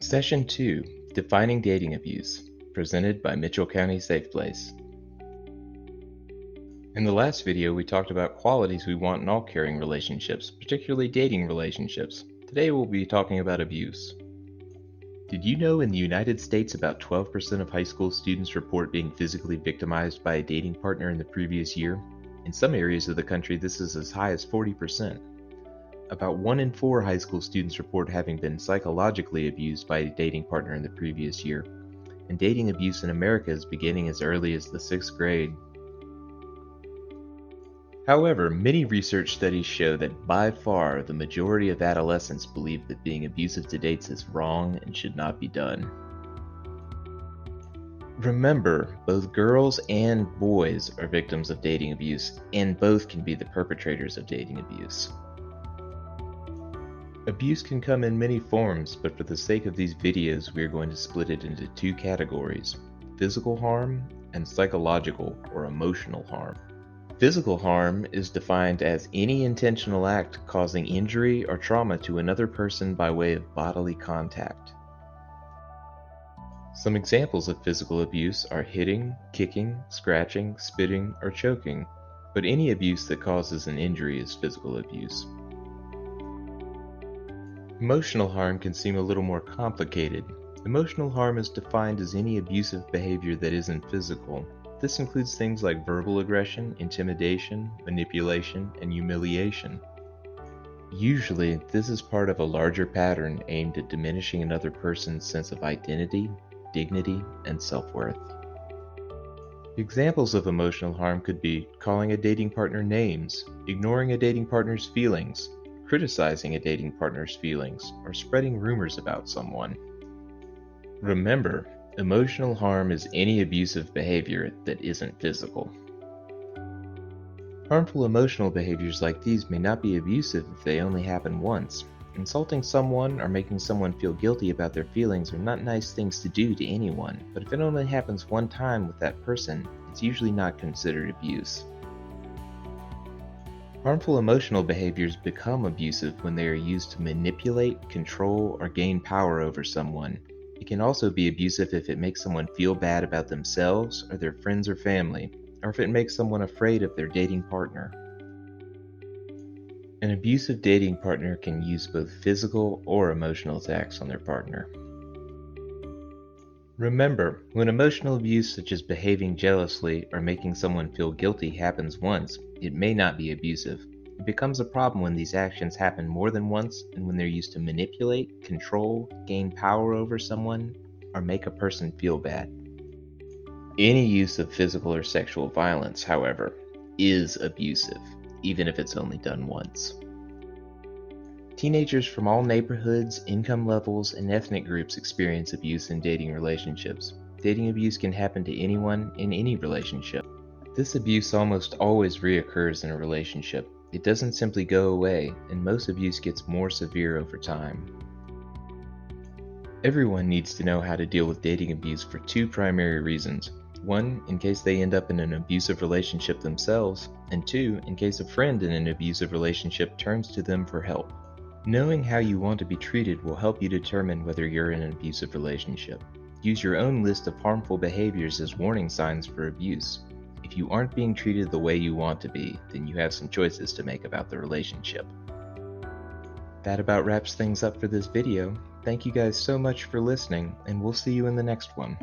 Session 2, Defining Dating Abuse, presented by Mitchell County Safe Place. In the last video, we talked about qualities we want in all caring relationships, particularly dating relationships. Today we'll be talking about abuse. Did you know in the United States about 12% of high school students report being physically victimized by a dating partner in the previous year? In some areas of the country, this is as high as 40%. About 1 in 4 high school students report having been psychologically abused by a dating partner in the previous year, and dating abuse in America is beginning as early as the 6th grade. However, many research studies show that by far the majority of adolescents believe that being abusive to dates is wrong and should not be done. Remember, both girls and boys are victims of dating abuse, and both can be the perpetrators of dating abuse. Abuse can come in many forms, but for the sake of these videos, we are going to split it into two categories: physical harm and psychological or emotional harm. Physical harm is defined as any intentional act causing injury or trauma to another person by way of bodily contact. Some examples of physical abuse are hitting, kicking, scratching, spitting, or choking, but any abuse that causes an injury is physical abuse. Emotional harm can seem a little more complicated. Emotional harm is defined as any abusive behavior that isn't physical. This includes things like verbal aggression, intimidation, manipulation, and humiliation. Usually, this is part of a larger pattern aimed at diminishing another person's sense of identity, dignity, and self-worth. Examples of emotional harm could be calling a dating partner names, ignoring a dating partner's feelings, criticizing a dating partner's feelings, or spreading rumors about someone. Remember, emotional harm is any abusive behavior that isn't physical. Harmful emotional behaviors like these may not be abusive if they only happen once. Insulting someone or making someone feel guilty about their feelings are not nice things to do to anyone, but if it only happens one time with that person, it's usually not considered abuse. Harmful emotional behaviors become abusive when they are used to manipulate, control, or gain power over someone. It can also be abusive if it makes someone feel bad about themselves or their friends or family, or if it makes someone afraid of their dating partner. An abusive dating partner can use both physical or emotional attacks on their partner. Remember, when emotional abuse such as behaving jealously or making someone feel guilty happens once, it may not be abusive. It becomes a problem when these actions happen more than once and when they're used to manipulate, control, gain power over someone, or make a person feel bad. Any use of physical or sexual violence, however, is abusive, even if it's only done once. Teenagers from all neighborhoods, income levels, and ethnic groups experience abuse in dating relationships. Dating abuse can happen to anyone in any relationship. This abuse almost always reoccurs in a relationship. It doesn't simply go away, and most abuse gets more severe over time. Everyone needs to know how to deal with dating abuse for two primary reasons. One, in case they end up in an abusive relationship themselves, and two, in case a friend in an abusive relationship turns to them for help. Knowing how you want to be treated will help you determine whether you're in an abusive relationship. Use your own list of harmful behaviors as warning signs for abuse. If you aren't being treated the way you want to be, then you have some choices to make about the relationship. That about wraps things up for this video. Thank you guys so much for listening, and we'll see you in the next one.